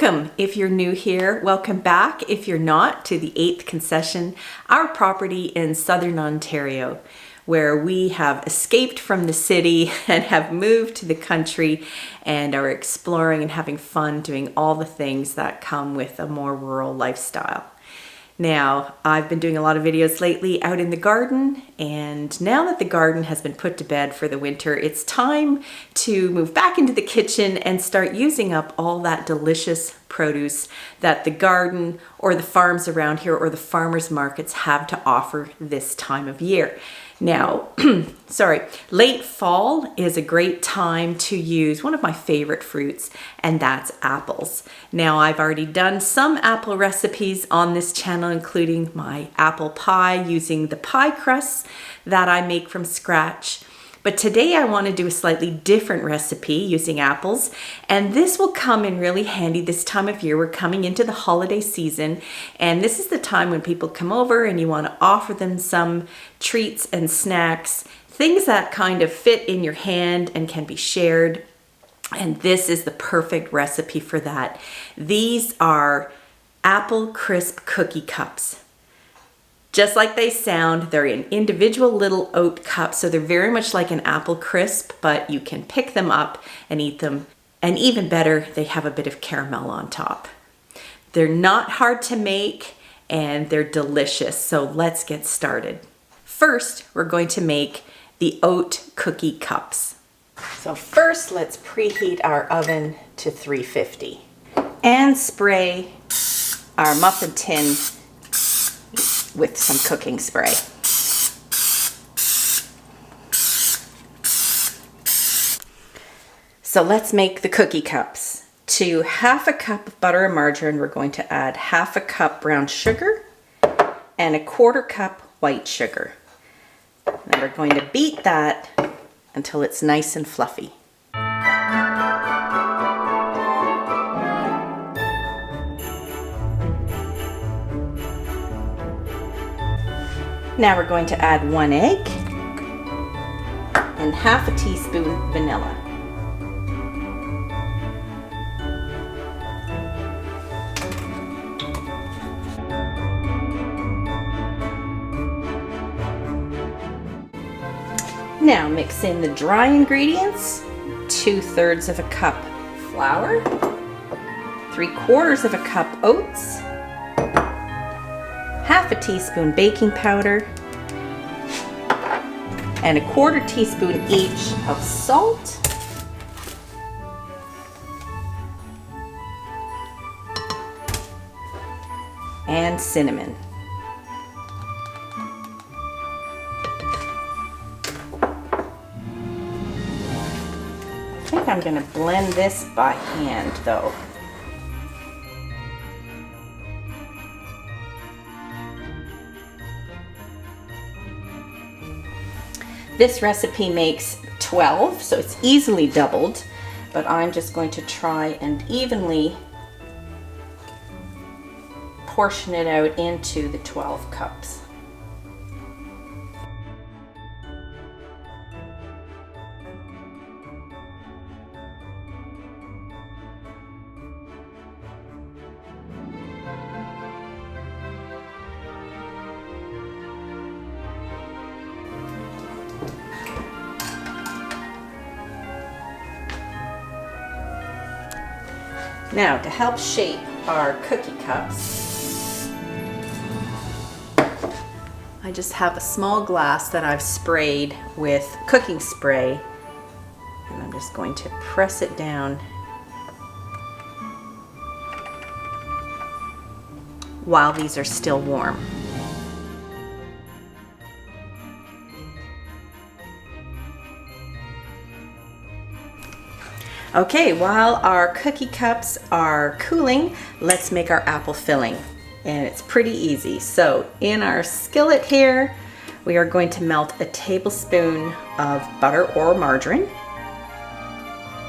Welcome if you're new here. Welcome back if you're not to the 8th Concession, our property in Southern Ontario, where we have escaped from the city and have moved to the country and are exploring and having fun doing all the things that come with a more rural lifestyle. Now, I've been doing a lot of videos lately out in the garden, and now that the garden has been put to bed for the winter, it's time to move back into the kitchen and start using up all that delicious produce that the garden or the farms around here or the farmers markets have to offer this time of year. Now, late fall is a great time to use one of my favorite fruits, and that's apples. Now, I've already done some apple recipes on this channel, including my apple pie using the pie crusts that I make from scratch. But today I want to do a slightly different recipe using apples, and this will come in really handy this time of year. We're coming into the holiday season, and this is the time when people come over and you want to offer them some treats and snacks, things that kind of fit in your hand and can be shared. And this is the perfect recipe for that. These are apple crisp cookie cups. Just like they sound, they're in individual little oat cups, so they're very much like an apple crisp, but you can pick them up and eat them. And even better, they have a bit of caramel on top. They're not hard to make and they're delicious, so let's get started. First, we're going to make the oat cookie cups. So first, let's preheat our oven to 350 and spray our muffin tin with some cooking spray. So let's make the cookie cups. To half a cup of butter or margarine, we're going to add half a cup brown sugar and a quarter cup white sugar. And we're going to beat that until it's nice and fluffy. Now we're going to add 1 egg and half a teaspoon vanilla. Now mix in the dry ingredients, 2/3 of a cup flour, 3/4 of a cup oats, half a teaspoon baking powder, and a 1/4 teaspoon each of salt, and cinnamon. I think I'm going to blend this by hand though. This recipe makes 12, so it's easily doubled, but I'm just going to try and evenly portion it out into the 12 cups. Now, to help shape our cookie cups, I just have a small glass that I've sprayed with cooking spray, and I'm just going to press it down while these are still warm. Okay, while our cookie cups are cooling, let's make our apple filling. And it's pretty easy. So in our skillet here, we are going to melt a tablespoon of butter or margarine.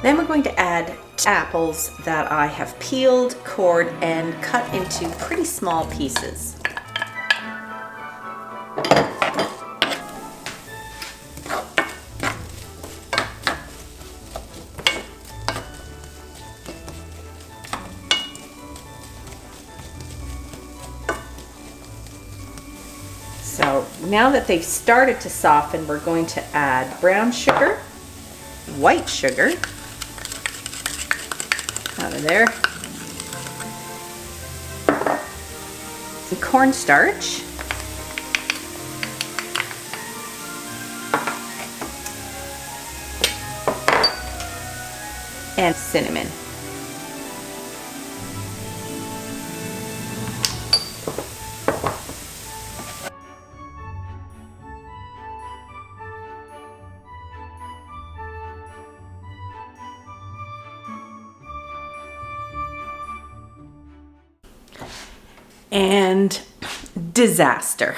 Then we're going to add apples that I have peeled, cored, and cut into pretty small pieces. now that they've started to soften, we're going to add brown sugar, white sugar, out of there, and cornstarch, and cinnamon. And disaster.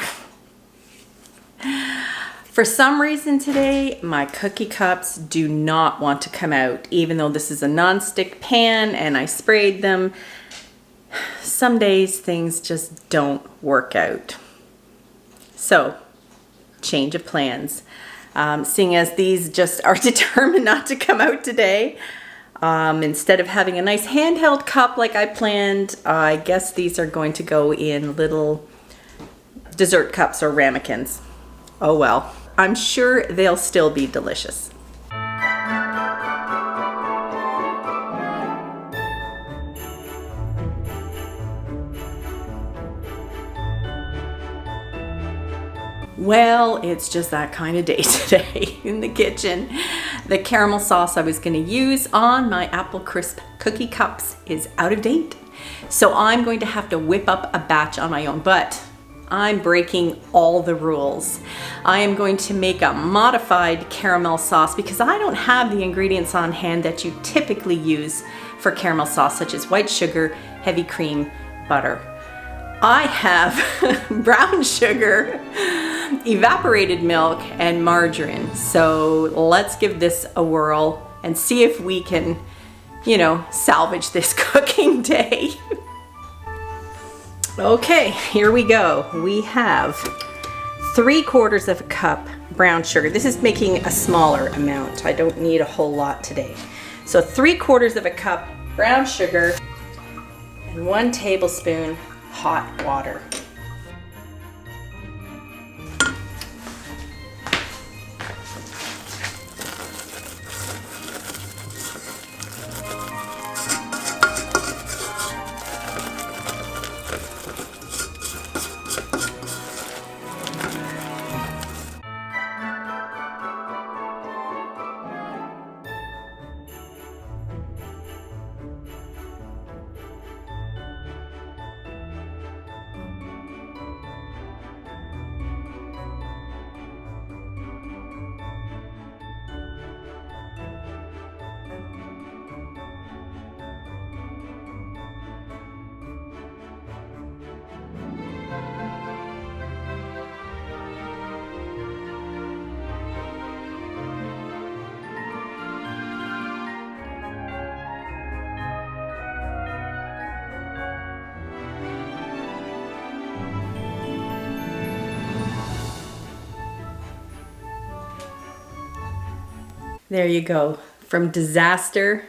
For some reason today, my cookie cups do not want to come out, even though this is a non-stick pan and I sprayed them. Some days things just don't work out. So, change of plans. Seeing as these just are determined not to come out today, instead of having a nice handheld cup like I planned, I guess these are going to go in little dessert cups or ramekins. Oh well, I'm sure they'll still be delicious. Well, it's just that kind of day today in the kitchen. The caramel sauce I was going to use on my apple crisp cookie cups is out of date. So I'm going to have to whip up a batch on my own, but I'm breaking all the rules. I am going to make a modified caramel sauce because I don't have the ingredients on hand that you typically use for caramel sauce, such as white sugar, heavy cream, butter. I have brown sugar, evaporated milk, and margarine. So let's give this a whirl and see if we can, salvage this cooking day. Okay, here we go. We have 3/4 of a cup brown sugar. This is making a smaller amount. I don't need a whole lot today. So 3/4 of a cup brown sugar and 1 tablespoon hot water. There you go, from disaster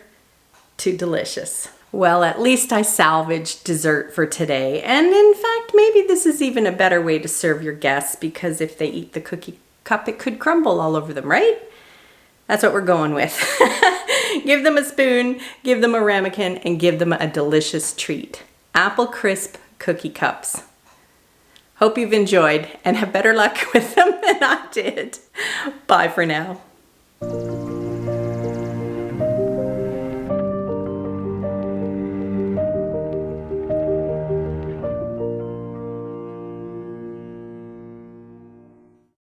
to delicious. Well, at least I salvaged dessert for today. And in fact, maybe this is even a better way to serve your guests, because if they eat the cookie cup, it could crumble all over them, right? That's what we're going with. Give them a spoon, give them a ramekin, and give them a delicious treat. Apple crisp cookie cups. Hope you've enjoyed and have better luck with them than I did. Bye for now.